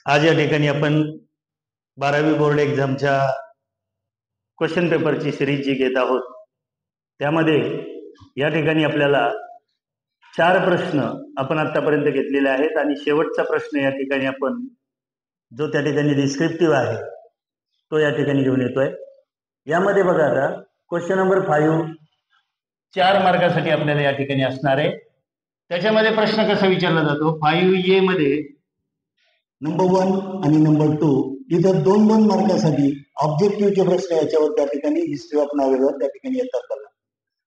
आज या ठिकाणी आपण 12वी बोर्ड एक्झामच्या क्वेश्चन पेपरची सिरीज जी घेत आहोत त्यामध्ये या ठिकाणी आपल्याला 4 प्रश्न आपण आतापर्यंत घेतलेले आहेत आणि शेवटचा प्रश्न या ठिकाणी आपण जो त्या ठिकाणी डिस्क्रिप्टिव्ह आहे तो या ठिकाणी घेऊन येतोय। यामध्ये बघा आता क्वेश्चन नंबर 5 4 मार्कासाठी आपल्याला या ठिकाणी असणार आहे। त्याच्यामध्ये प्रश्न कसा विचारला जातो 5A मध्ये नंबर 1 आणि नंबर 2 इथं 2-2 मार्कासाठी ऑब्जेक्टिव्हचे प्रश्न याच्यावर त्या ठिकाणी हिस्ट्री ऑफ नॉवेलवर त्या ठिकाणी येतात बघा।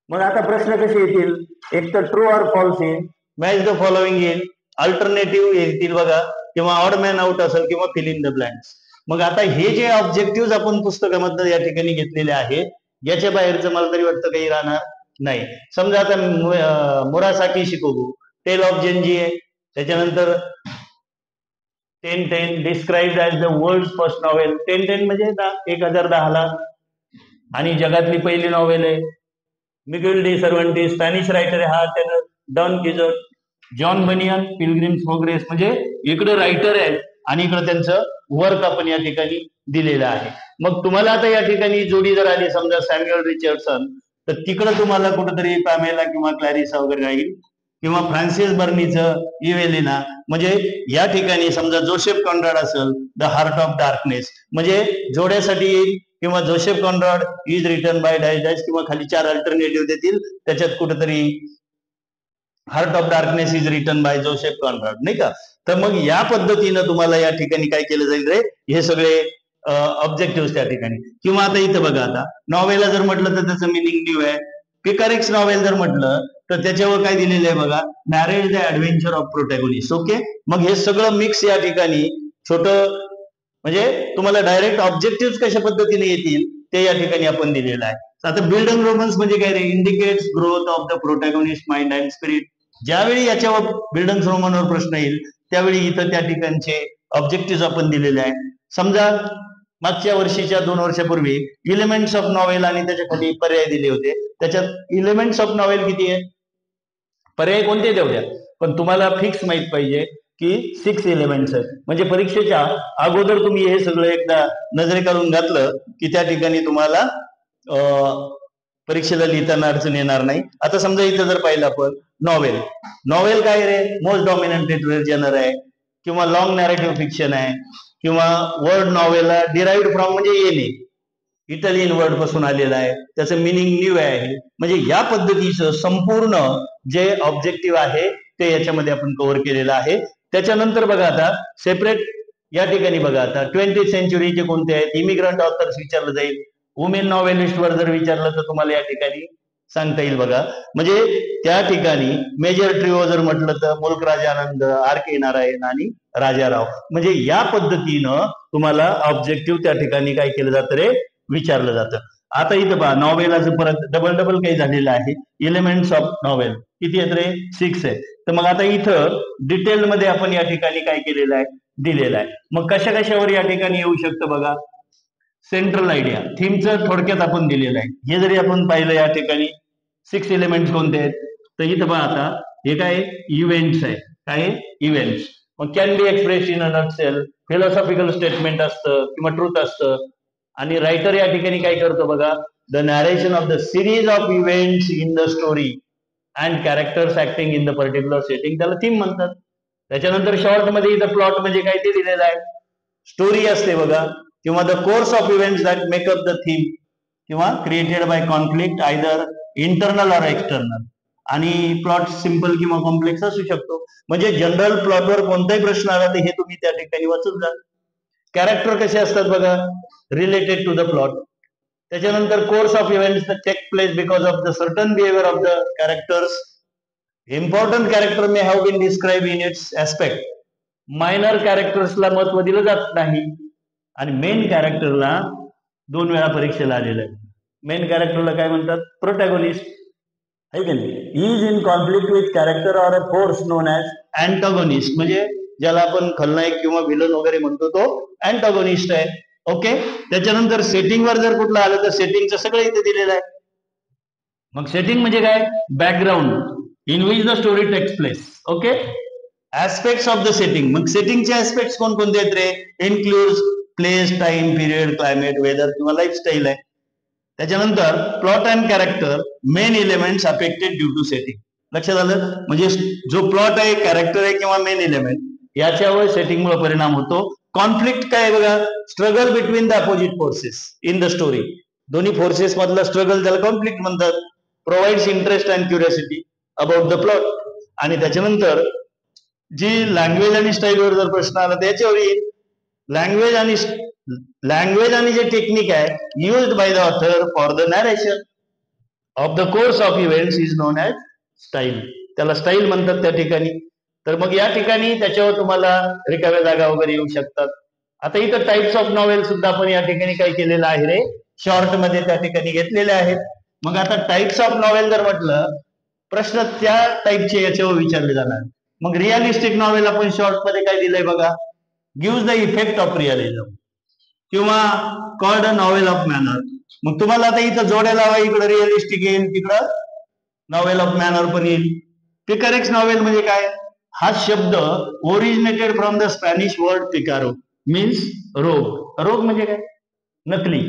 मग आता प्रश्न कसे येतील, एक तर ट्रू ऑर फॉल्स येईल, मॅच द फॉलोइंग येईल, अल्टरनेटिव्ह येतील बघा, किंवा ऑड मॅन आउट असेल किंवा फिल इन द ब्लँक्स। मग आता हे जे ऑब्जेक्टिव्ह आपण पुस्तकामध्ये या ठिकाणी घेतलेले आहेत याच्या बाहेरचं मला तरी वाटतं काही राहणार नाही। समजा आता Murasaki Shikibu tale of Genji आहे, त्याच्यानंतर 1010 described as the world's first novel, 1010 म्हणजे 1010 ला, आणि जगातली पहिली नॉवेल आहे। Miguel de Cervantes Spanish writer आहे, हा त्यानं Don Quixote, John Bunyan pilgrim's progress, म्हणजे इकडे रायटर आहे आणि इकडे त्यांचं वर्क आपण या ठिकाणी दिलेलं आहे। मग तुम्हाला आता या ठिकाणी जोडी जर आली समजा सॅम्युअल रिचर्डसन, तर तिकडे तुम्हाला कुठेतरी पॅमेला किंवा क्लॅरिसा वगैरे राहील, किंवा फ्रान्सिस बर्नीचं इवेलिना, म्हणजे या ठिकाणी समजा जोसेफ कॉन्राड असेल द हार्ट ऑफ डार्कनेस, म्हणजे जोड्यासाठी येईल, किंवा Joseph Conrad is written by dash dash, किंवा खाली 4 अल्टरनेटिव्ह देतील त्याच्यात कुठेतरी heart of darkness is written by Joseph Conrad, नाही का। तर मग या पद्धतीनं तुम्हाला या ठिकाणी काय केलं जाईल रे, हे सगळे ऑब्जेक्टिव्ह त्या ठिकाणी। किंवा आता इथं बघा, आता नॉवेलला जर म्हटलं तर त्याचं मिनिंग न्यू आहे, पिकारेक्स नॉवेल जर म्हटलं तर त्याच्यावर काय दिलेलं आहे बघा, narrate the adventure of protagonist. Okay, मग हे सगळं मिक्स या ठिकाणी छोटं, म्हणजे तुम्हाला डायरेक्ट ऑब्जेक्टिव्ह कशा पद्धतीने येतील ते या ठिकाणी आपण दिलेलं आहे। आता बिल्ड अँड रोमन्स म्हणजे काय रे, indicates growth of the protagonist mind and spirit. ज्यावेळी याच्यावर बिल्ड अँड रोमनवर प्रश्न येईल त्यावेळी इथं त्या ठिकाणचे ऑब्जेक्टिव्ह आपण दिलेले आहे। समजा मागच्या वर्षीच्या 2 वर्षापूर्वी एलिमेंट्स ऑफ नॉवेल आणि त्याच्या खाली पर्याय दिले होते, त्याच्यात एलिमेंट्स ऑफ नॉवेल किती आहे, पर्याय कोणते देऊ द्या, पण तुम्हाला फिक्स माहित पाहिजे की 6 एलिमेंट्स आहेत। म्हणजे परीक्षेच्या अगोदर तुम्ही हे सगळं एकदा नजरे काढून घातलं की त्या ठिकाणी तुम्हाला परीक्षेला लिहिताना अडचण येणार नाही। आता समजा इथं जर पाहिलं आपण नॉवेल, नॉवेल काय रे, मोस्ट डॉमिनंट लिटररी जनर आहे, किंवा लॉंग नॅरेटिव्ह फिक्शन आहे, किंवा वर्ड नॉवेलला डिराइव्ड फ्रॉम म्हणजे येणे, इटालियन वर्ड पासून आलेला आहे, त्याचं मिनिंग न्यू आहे। म्हणजे या पद्धतीचं संपूर्ण जे ऑब्जेक्टिव्ह आहे ते याच्यामध्ये आपण कव्हर केलेलं आहे। त्याच्यानंतर बघा आता सेपरेट या ठिकाणी बघा, आता 20th सेंचुरीचे कोणते आहेत, इमिग्रंट ऑथर्स विचारलं जाईल, वुमेन नॉवेलिस्ट वर जर विचारलं तर तुम्हाला या ठिकाणी सांगता येईल बघा। म्हणजे त्या ठिकाणी मेजर ट्रिओ जर म्हटलं तर मुल्क राजा आनंद, आर के नारायण आणि राजाराव, म्हणजे या पद्धतीनं तुम्हाला ऑब्जेक्टिव्ह त्या ठिकाणी काय केलं जातं रे, विचारलं जातं। आता इथं पहा नॉवेलाचं परत डबल काही झालेलं आहे, एलिमेंट्स ऑफ नॉवेल किती आहेत रे, 6 आहे। तर मग आता इथं डिटेल मध्ये आपण या ठिकाणी काय केलेलं आहे, दिलेलं आहे। मग कशा कशावर या ठिकाणी येऊ शकतं बघा, सेंट्रल आयडिया थीमचं थोडक्यात आपण दिलेलं आहे। हे जरी आपण पाहिलं या ठिकाणी 6 एलिमेंट्स कोणते आहेत, तर इथं पहा आता हे काय इव्हेंट्स आहे, काय इव्हेंट्स, मग can be express in a nutshell, philosophical statement असतं किंवा ट्रूथ असतं, आणि रायटर या ठिकाणी काय करतो बघा, the narration of the series of events in the story and characters acting in the particular setting, त्याला थीम म्हणतात। त्याच्यानंतर शॉर्ट मध्ये इथं प्लॉट म्हणजे काय ते दिलेलं आहे, स्टोरी असते बघा, किंवा the course of events that make up the theme, किंवा created by conflict either internal or external, आणि प्लॉट सिंपल किंवा कॉम्प्लेक्स असू शकतो। म्हणजे जनरल प्लॉटवर कोणताही प्रश्न आला तर हे तुम्ही त्या ठिकाणी वाचून जा। कॅरेक्टर कसे असतात बघा, रिलेटेड टू द प्लॉट। त्याच्यानंतर course of events take place because of the certain behaviour of the characters, important character may have been describe in its aspect, minor कॅरेक्टर्सला महत्व दिलं जात नाही, आणि मेन कॅरेक्टरला 2 वेळा परीक्षेला आलेलं आहे। मेन कॅरेक्टरला काय म्हणतात, प्रोटॅगोनिस्ट, है की नाही, is in conflict with character or a force known as antagonist, म्हणजे ज्याला आपण खलनायक किंवा विलन वगैरे म्हणतो तो अँटॅगोनिस्ट आहे। ओके, त्याच्यानंतर सेटिंगवर जर कुठलं आलं तर सेटिंगचं सगळं इथे दिलेलं आहे। मग सेटिंग म्हणजे काय, background in which the story takes place, okay, aspects of the setting. मग सेटिंगचे ऍस्पेक्ट्स कोणकोणते आहेत रे? Includes place, time, period, climate, weather किंवा लाईफस्टाईल आहे. त्याच्यानंतर plot and character, main elements affected due to setting. लक्षात आलं? म्हणजे जो प्लॉट आहे, कॅरेक्टर आहे किंवा मेन एलिमेंट याच्यावर सेटिंगमुळे परिणाम होतो. कॉन्फ्लिक्ट काय बघा, struggle between the opposite forces in the story. दोन्ही फोर्सेस मधला स्ट्रगल त्याला कॉन्फ्लिक्ट म्हणतात. Provides interest and curiosity about the plot. आणि त्याच्यानंतर जी लँग्वेज आणि स्टाईलवर जर प्रश्न आला त्याच्यावर येईल. लँग्वेज आणि जे टेक्निक आहे used by the author for the narration of the course of events is non as style. त्याला स्टाईल म्हणतात त्या ठिकाणी. तर मग या ठिकाणी त्याच्यावर तुम्हाला रिकाम्या जागा वगैरे येऊ शकतात. आता इथं टाइप्स ऑफ नॉवेल सुद्धा आपण या ठिकाणी काय केलेलं आहे रे, शॉर्ट मध्ये त्या ठिकाणी घेतलेले आहेत. मग आता टाइप्स ऑफ नॉवेल जर म्हटलं, प्रश्न त्या टाईपचे याच्यावर विचारले जाणार. मग रिअलिस्टिक नॉवेल आपण शॉर्ट मध्ये काय दिलंय बघा, gives the effect of realism किंवा called a novel of manner. मग तुम्हाला आता इथं जोड्या लावा, इकडं रिअलिस्टिक येईल, तिकडं नॉवेल ऑफ मॅनर पण येईल. पिकारेक्स नॉवेल म्हणजे काय? हा शब्द originated from the Spanish word picaro means rogue. Rogue म्हणजे काय? नकली.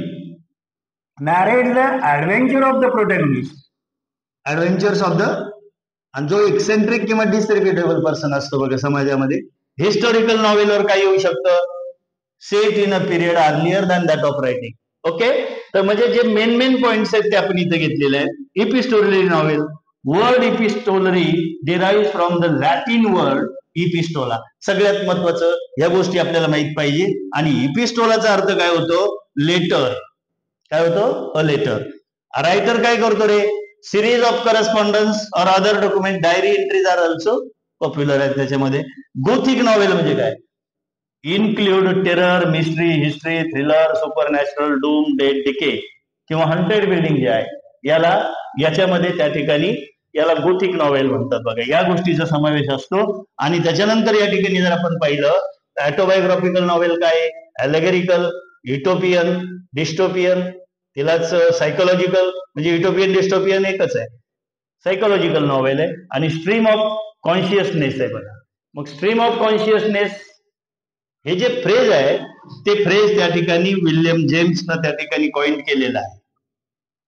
Narrate the adventure of the protagonist, adventures of the. आणि जो एक्सेंट्रिक किंवा डिसरेप्युटेबल पर्सन असतो बघा समाजामध्ये, हिस्टोरिकल नॉवेलवर काय येऊ शकतं? Set in a period earlier than that of writing. Okay. तर म्हणजे जे मेन पॉइंट्स आहेत ते आपण इथे घेतलेले आहेत. Epistolary novel, word epistolary derive from the Latin word epistola. सगळ्यात महत्वाचं या गोष्टी आपल्याला माहित पाहिजे. आणि इपिस्टोलाचा अर्थ काय होतो? लेटर. काय होतो? A letter. रायटर काय करतो रे? सिरीज ऑफ करस्पॉन्डन्स और other document, diary entries are also popular आहेत त्याच्यामध्ये. गोथिक नॉवेल म्हणजे काय? Include terror, mystery, history, thriller, supernatural, doom, dead, decay किंवा हंटेड बिल्डिंग जे आहे याच्यामध्ये त्या ठिकाणी याला गोथिक नॉवेल म्हणतात बघा. या गोष्टीचा समावेश असतो. आणि त्याच्यानंतर या ठिकाणी जर आपण पाहिलं तर ऑटोबायोग्राफिकल नॉवेल काय? ॲलेगरिकल, युटोपियन, डिस्टोपियन, तिलाच सायकोलॉजिकल, म्हणजे युटोपियन डिस्टोपियन एकच आहे. सायकोलॉजिकल नॉवेल आहे. आणि स्ट्रीम ऑफ कॉन्शियसनेस आहे बघा. मग स्ट्रीम ऑफ कॉन्शियसनेस हे जे फ्रेज आहे ते फ्रेज त्या ठिकाणी विल्यम जेम्सनं त्या ठिकाणी कॉइन केलेलं आहे.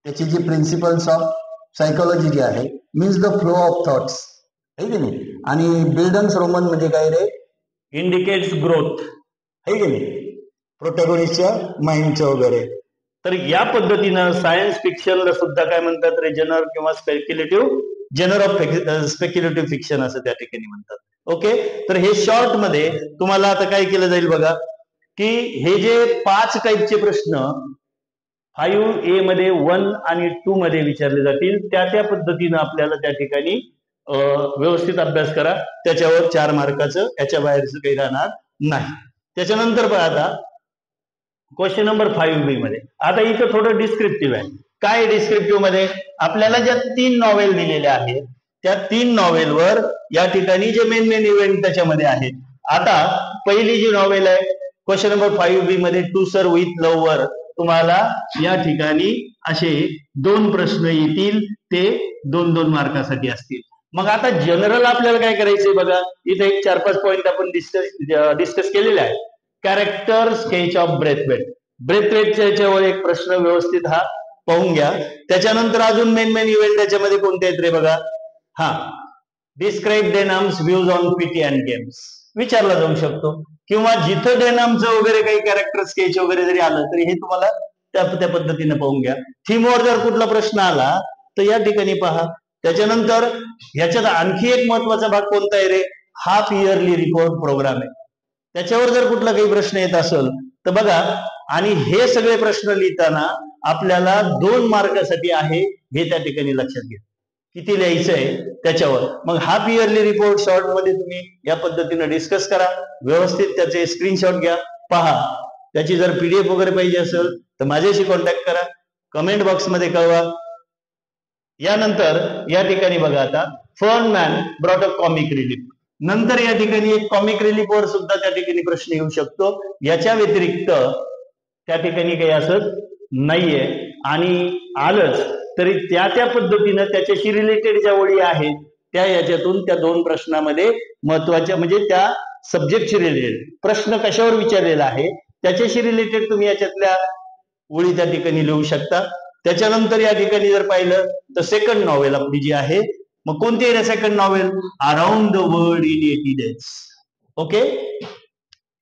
त्याची जी प्रिन्सिपल्स ऑफ सायकोलॉजी जी आहे, means the flow of thoughts, है की नाही. आणि बिल्डन्स रोमन म्हणजे काय रे? इंडिकेट्स ग्रोथ, है की नाही, प्रोटॅगोनिस्टच्या माइंडचं वगैरे. तर या पद्धतीनं सायन्स फिक्शनला सुद्धा काय म्हणतात रे? जनर किंवा जनर ऑफ स्पेक्युलेटिव्ह फिक्शन असं त्या ठिकाणी म्हणतात. ओके. तर हे शॉर्ट मध्ये तुम्हाला आता काय केलं जाईल बघा, की हे जे 5 टाईपचे प्रश्न 5A मध्ये 1 आणि 2 मध्ये विचारले जातील, त्या पद्धतीनं आपल्याला त्या ठिकाणी व्यवस्थित अभ्यास करा. त्याच्यावर 4 मार्काचं, याच्या बाहेरचं काही राहणार नाही. त्याच्यानंतर पहा आता क्वेश्चन नंबर 5B मध्ये. आता इथं थोडं डिस्क्रिप्टिव्ह आहे. काय डिस्क्रिप्टिव्ह मध्ये? आपल्याला ज्या 3 नॉवेल दिलेल्या आहेत त्या 3 नॉवेलवर या ठिकाणी जे मेन इव्हेंट त्याच्यामध्ये आहेत. आता पहिली जी नॉवेल आहे क्वेश्चन नंबर 5B मध्ये, टू सर विथ लव्ह वर तुम्हाला या ठिकाणी असे 2 प्रश्न येतील, ते 2-2 मार्कासाठी असतील. मग आता जनरल आपल्याला काय करायचंय बघा, इथे एक 4-5 पॉईंट आपण डिस्कस केलेले आहे. Character sketch of Braithwaite. ब्रेथवेटच्या याच्यावर एक प्रश्न व्यवस्थित हा पाहून घ्या. त्याच्यानंतर अजून मेन इव्हेंट त्याच्यामध्ये कोणते आहेत रे बघा. Describe Denham's views on PT and games विचारला जाऊ शकतो. किंवा जिथं डेनामचं वगैरे काही कॅरेक्टर स्केच वगैरे जरी आलं तरी हे तुम्हाला त्या पद्धतीने पाहून घ्या. थीमवर जर कुठला प्रश्न आला तर या ठिकाणी पहा. त्याच्यानंतर ह्याच्यात आणखी एक महत्वाचा भाग कोणता आहे रे? हाफ इयरली रिपोर्ट प्रोग्राम आहे. त्याच्यावर जर कुठला काही प्रश्न येत असेल तर बघा. आणि हे सगळे प्रश्न लिहिताना आपल्याला 2 मार्कासाठी आहे हे त्या ठिकाणी लक्षात घ्या. किती लिहायचं आहे त्याच्यावर. मग हाफ इयरली रिपोर्ट शॉर्ट मध्ये तुम्ही या पद्धतीने डिस्कस करा. व्यवस्थित त्याचे स्क्रीनशॉट घ्या, पहा. त्याची जर पीडीएफ वगैरे पाहिजे असेल तर माझ्याशी कॉन्टॅक्ट करा, कमेंट बॉक्स मध्ये कळवा. यानंतर या ठिकाणी बघा आता fun man brought a comic relief. नंतर या ठिकाणी एक कॉमिक रिलीफ वर सुद्धा त्या ठिकाणी प्रश्न येऊ शकतो. याच्या व्यतिरिक्त त्या ठिकाणी काही असत नाहीये. आणि आलंच तरी त्या पद्धतीनं त्याच्याशी रिलेटेड ज्या ओळी आहेत त्या याच्यातून त्या 2 प्रश्नामध्ये महत्वाच्या म्हणजे त्या सब्जेक्टशी रिलेटेड प्रश्न कशावर विचारलेला आहे त्याच्याशी रिलेटेड तुम्ही याच्यातल्या ओळी त्या ठिकाणी लिहू शकता. त्याच्यानंतर या ठिकाणी जर पाहिलं तर सेकंड नॉवेल आपली जी आहे, मग कोणती आहे second novel? Around the world in 80 days. Okay,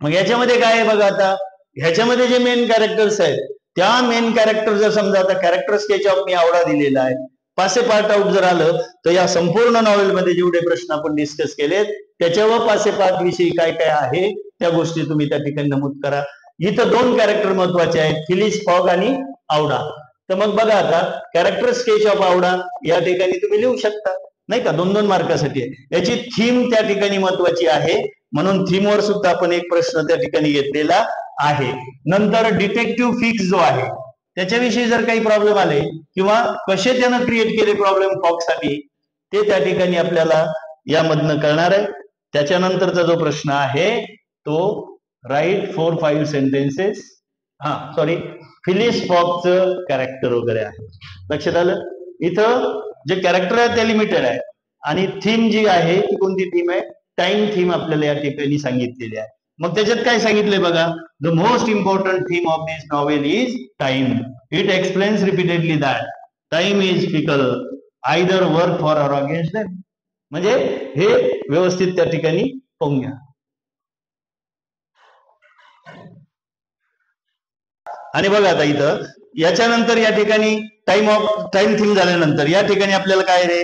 मग याच्यामध्ये काय आहे बघा, आता ह्याच्यामध्ये जे मेन कॅरेक्टर्स आहेत त्या मेन कॅरेक्टर जर समजा आता कॅरेक्टर स्केच ऑफ मी आवडा दिलेला आहे, पासे पार्ट आउट जर आलं तर या संपूर्ण नॉवेलमध्ये जेवढे प्रश्न आपण डिस्कस केलेत त्याच्यावर पासे पार्ट विषयी काय काय आहे त्या गोष्टी तुम्ही त्या ठिकाणी नमूद करा. इथं 2 कॅरेक्टर महत्वाचे आहेत, फिलिस फॉग आणि आवडा. तर मग बघा आता कॅरेक्टर स्केच ऑफ आवडा या ठिकाणी तुम्ही लिहू शकता नाही का, 2-2 मार्कासाठी आहे. याची थीम त्या ठिकाणी महत्वाची आहे म्हणून थीमवर सुद्धा आपण एक प्रश्न त्या ठिकाणी घेतलेला आहे. नंतर डिटेक्टिव्ह फिक्स जो आहे त्याच्याविषयी जर काही प्रॉब्लेम आले किंवा कसे त्यानं क्रिएट केले प्रॉब्लेम फॉक्ससाठी ते त्या ठिकाणी आपल्याला यामधनं कळणार आहे. त्याच्यानंतरचा जो प्रश्न आहे तो राईट 4-5 सेंटेन्सेस, फिलिस फॉगचं कॅरेक्टर वगैरे आहे. लक्षात आलं? इथं जे कॅरेक्टर आहे ते लिमिटेड आहे आणि थीम जी आहे ती कोणती थीम आहे? टाइम थीम आपल्याला या ठिकाणी सांगितलेली आहे. मग त्याच्यात काय सांगितलंय बघा, the most important theme of this novel is time. It explains repeatedly that time is fickle, either work for or against them. म्हणजे हे व्यवस्थित त्या ठिकाणी पाहून घ्या. आणि बघा आता इथं याच्यानंतर या ठिकाणी टाइम थीम झाल्यानंतर या ठिकाणी आपल्याला काय रे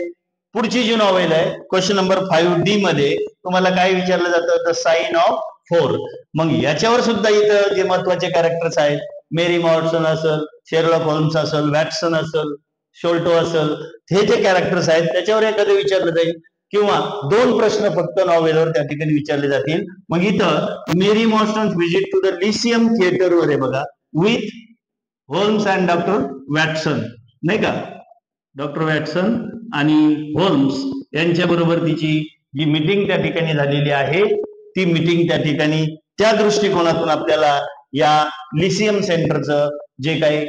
पुढची जी नॉवेल आहे क्वेश्चन नंबर 5D मध्ये तुम्हाला काय विचारलं जातं? The sign of 4. मग याच्यावर सुद्धा इथं जे महत्वाचे कॅरेक्टर्स आहेत, मेरी मॉर्टसन असेल, शेरलॉक होल्म्स असेल, वॅटसन असेल, शोल्टो असेल, हे जे कॅरेक्टर्स आहेत त्याच्यावर एखादं विचारलं जाईल किंवा 2 प्रश्न फक्त नॉवेलवर त्या ठिकाणी विचारले जातील. मग इथं Mary Morstan visit to the Lyceum theatre वर आहे बघा, with Holmes and doctor Watson नाही का, डॉक्टर वॅटसन आणि होल्म्स यांच्या बरोबर तिची जी मीटिंग त्या ठिकाणी झालेली आहे ती मीटिंग त्या ठिकाणी त्या दृष्टिकोनातून आपल्याला या लिसियम सेंटरचं जे काही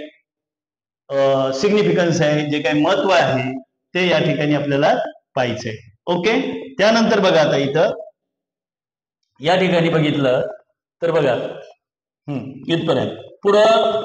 सिग्निफिकन्स आहे, जे काही महत्व आहे ते या ठिकाणी आपल्याला पाहायचंय. ओके, त्यानंतर बघा आता इथं या ठिकाणी बघितलं तर बघा इथपर्यंत पुढं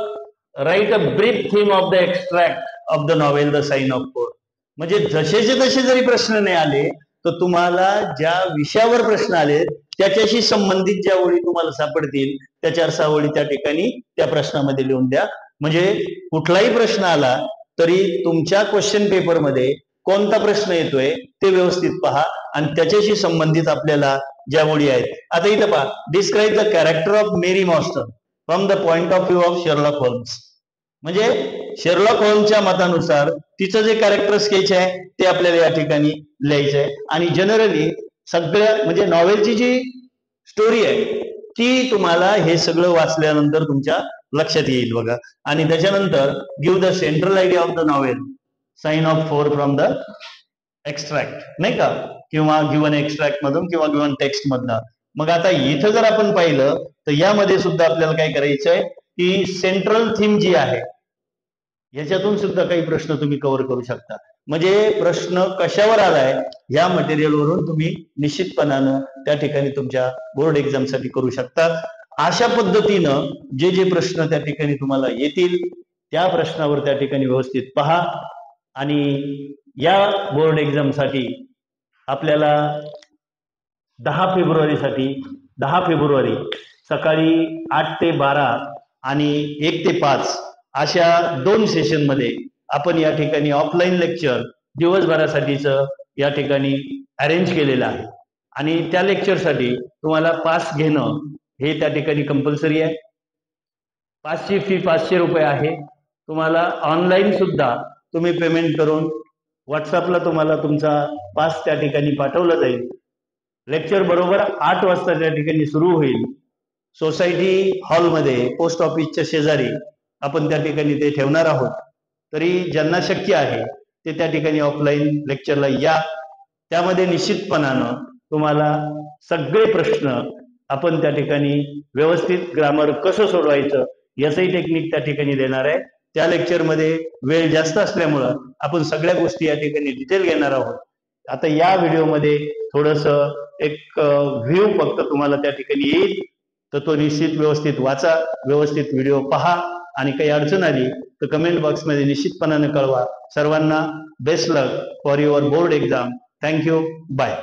write a brief theme of the extract of the novel the sign of 4. म्हणजे जसेचे तसे जरी प्रश्न नाही आले तर तुम्हाला ज्या विषयावर प्रश्न आले त्याच्याशी संबंधित ज्या ओळी तुम्हाला सापडतील त्या 4-6 ओळी त्या ठिकाणी त्या प्रश्नामध्ये लिहून द्या. म्हणजे कुठलाही प्रश्न आला तरी तुमच्या क्वेश्चन पेपरमध्ये कोणता प्रश्न येतोय ते व्यवस्थित पहा आणि त्याच्याशी संबंधित आपल्याला ज्या ओळी आहेत. आता इथं पहा, describe the character of Mary Morstan from the point of view of Sherlock Holmes. म्हणजे शेरलॉक होल्मच्या मतानुसार तिचं जे कॅरेक्टर स्केच आहे ते आपल्याला या ठिकाणी लिहायचं आहे. आणि जनरली सगळ्या म्हणजे नॉवेलची जी स्टोरी आहे ती तुम्हाला हे सगळं वाचल्यानंतर तुमच्या लक्षात येईल बघा. आणि त्याच्यानंतर give the central idea of the novel sign of 4 from the extract नाही का, किंवा गिव्हन एक्स्ट्रॅक्ट मधून किंवा गिव्हन टेक्स्ट मधनं. मग आता इथं जर आपण पाहिलं तर यामध्ये सुद्धा आपल्याला काय करायचं आहे की सेंट्रल थीम जी आहे याच्यातून सुद्धा काही प्रश्न तुम्ही कव्हर करू शकता. म्हणजे प्रश्न कशावर आलाय या मटेरियलवरून तुम्ही निश्चितपणानं त्या ठिकाणी तुमच्या बोर्ड एक्झामसाठी करू शकता. अशा पद्धतीनं जे जे प्रश्न त्या ठिकाणी तुम्हाला येतील त्या प्रश्नावर त्या ठिकाणी व्यवस्थित पहा. आणि या बोर्ड एक्झामसाठी आपल्याला 10 फेब्रुवारी सकाळी 8 ते 12 आणि 1 ते 5 अशा 2 सेशन मध्ये आपण या ठिकाणी ऑफलाईन लेक्चर दिवसभरासाठीचं या ठिकाणी अरेंज केलेलं आहे. आणि त्या लेक्चरसाठी तुम्हाला पास घेणं हे त्या ठिकाणी कंपल्सरी आहे. पासची फी 500 रुपये आहे. तुम्हाला ऑनलाईन सुद्धा तुम्ही पेमेंट करून व्हॉट्सअपला तुम्हाला तुमचा पास त्या ठिकाणी पाठवला जाईल. लेक्चर बरोबर 8 वाजता त्या ठिकाणी सुरू होईल. सोसायटी हॉलमध्ये पोस्ट ऑफिसच्या शेजारी आपण त्या ठिकाणी ते ठेवणार आहोत. तरी ज्यांना शक्य आहे ते त्या ठिकाणी ऑफलाईन लेक्चरला या. त्यामध्ये निश्चितपणानं तुम्हाला सगळे प्रश्न आपण त्या ठिकाणी व्यवस्थित ग्रामर कसं सोडवायचं याचंही टेक्निक त्या ठिकाणी देणार आहे. त्या लेक्चरमध्ये वेळ जास्त असल्यामुळं आपण सगळ्या गोष्टी या ठिकाणी डिटेल घेणार आहोत. आता या व्हिडिओमध्ये थोडस एक व्ह्यू फक्त तुम्हाला त्या ठिकाणी येईल, तर तो निश्चित व्यवस्थित वाचा, व्यवस्थित व्हिडिओ पहा आणि काही अडचण आली तर कमेंट बॉक्समध्ये निश्चितपणाने कळवा. सर्वांना best luck for your board exam. Thank you. Bye.